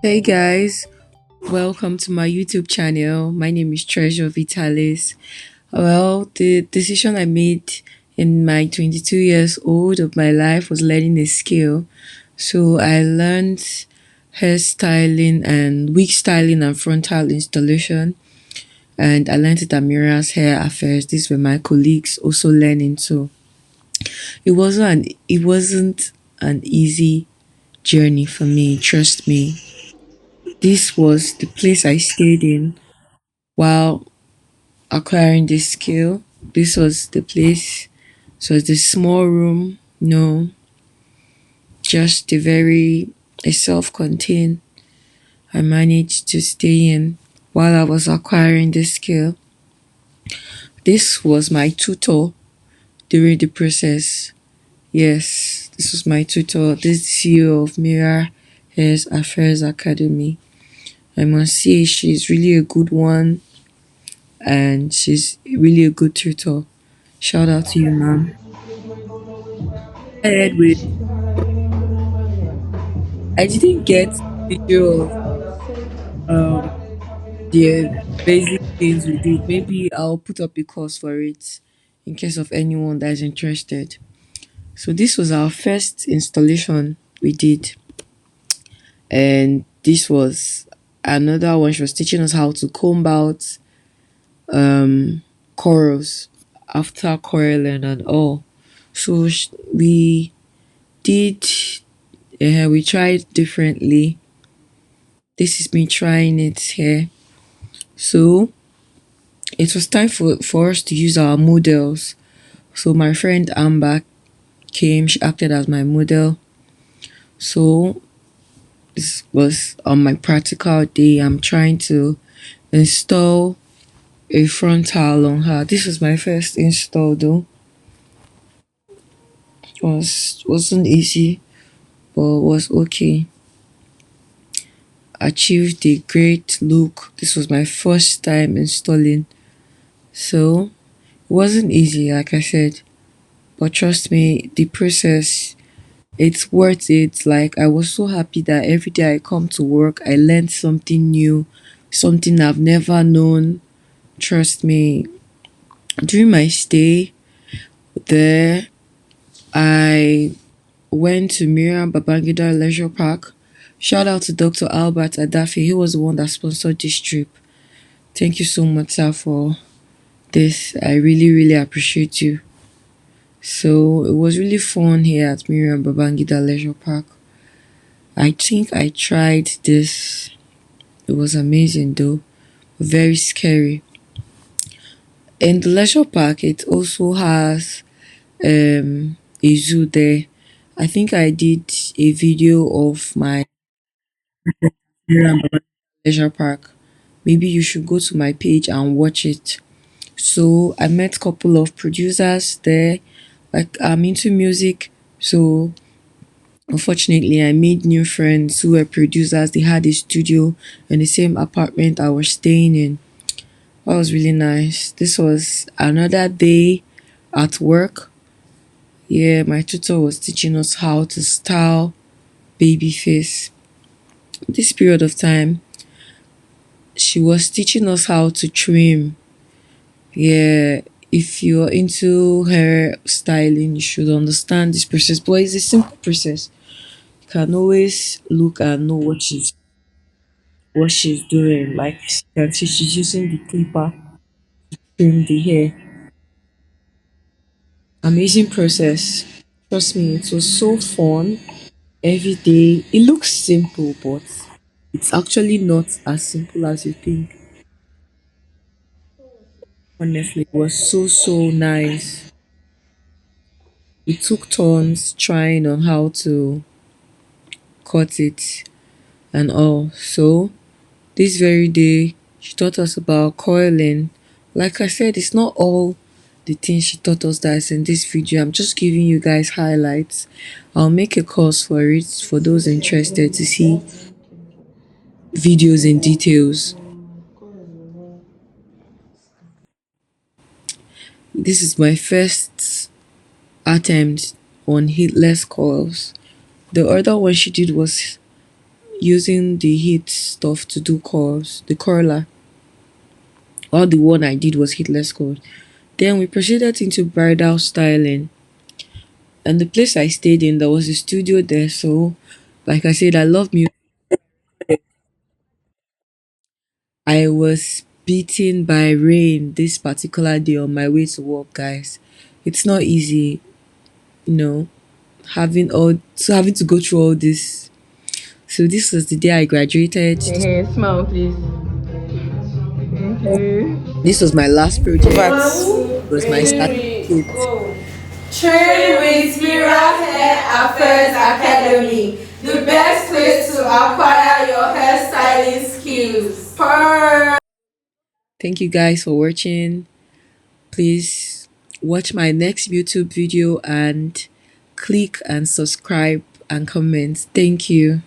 Hey guys, welcome to my YouTube channel. My name is Treasure Vitalis. Well, the decision I made in my 22 years old of my life was learning a skill. So I learned hairstyling and wig styling and frontal installation. And I learned it at Mira's Hair Affairs. These were my colleagues also learning too. It wasn't an easy journey for me, trust me. This was the place I stayed in while acquiring this skill. This was the place. So it's a small room, no, just a self-contained. I managed to stay in while I was acquiring this skill. This was my tutor during the process. Yes, this was my tutor. This is the CEO of Mira Hairs Affairs Academy. I must say she's really a good one and she's really a good tutor. Shout out to you, ma'am. Ahead with I didn't get video of um the basic things we did. Maybe I'll put up a course for it in case of anyone that is interested. So this was our first installation we did, and this was another one. She was teaching us how to comb out corals after coraling and all. So we did. We tried differently. This is me trying it here. So it was time for us to use our models. So my friend Amber came, she acted as my model. So this was on my practical day. I'm trying to install a frontal on her. This was my first install though. Wasn't easy, but was okay. Achieved a great look. This was my first time installing. So it wasn't easy, like I said. But trust me, the process, it's worth it. Like, I was so happy that every day I come to work, I learned something new, something I've never known. Trust me, during my stay there, I went to Miriam Babangida Leisure Park. Shout out to Dr. Albert Adafi. He was the one that sponsored this trip. Thank you so much, sir, for this. I really, really appreciate you. So it was really fun here at Miriam Babangida Leisure Park. I think I tried this. It was amazing though. Very scary. In the leisure park, it also has a zoo there. I think I did a video of my Miriam Babangida Leisure Park. Maybe you should go to my page and watch it. So I met a couple of producers there. Like, I'm into music, so unfortunately, I made new friends who were producers. They had a studio in the same apartment I was staying in. That was really nice. This was another day at work. Yeah, my tutor was teaching us how to style baby face. This period of time, she was teaching us how to trim. Yeah, if you're into hair styling, you should understand this process. But it's a simple process. You can always look and know what she's doing. Like, you can see she's using the clipper to trim the hair. Amazing process. Trust me, it was so fun every day. It looks simple, but it's actually not as simple as you think. Honestly, it was so nice. We took turns trying on how to cut it and all. So this very day, she taught us about coiling. Like I said, it's not all the things she taught us that is in this video. I'm just giving you guys highlights. I'll make a course for it for those interested to see videos in details. This is my first attempt on heatless coils. The other one she did was using the heat stuff to do curls, the curler. All the one I did was heatless curls. Then we proceeded into bridal styling. And the place I stayed in, there was a studio there. So, like I said, I love music. I was beaten by rain this particular day on my way to work, guys. It's not easy, you know, having to go through all this. So this was the day I graduated. Smile, please. Thank you. This was my last project. One, It was my three, certificate. go. Train with Mira Hair Affairs Academy, the best place to acquire your hairstyling skills. Thank you guys for watching. Please watch my next YouTube video and click and subscribe and comment. Thank you.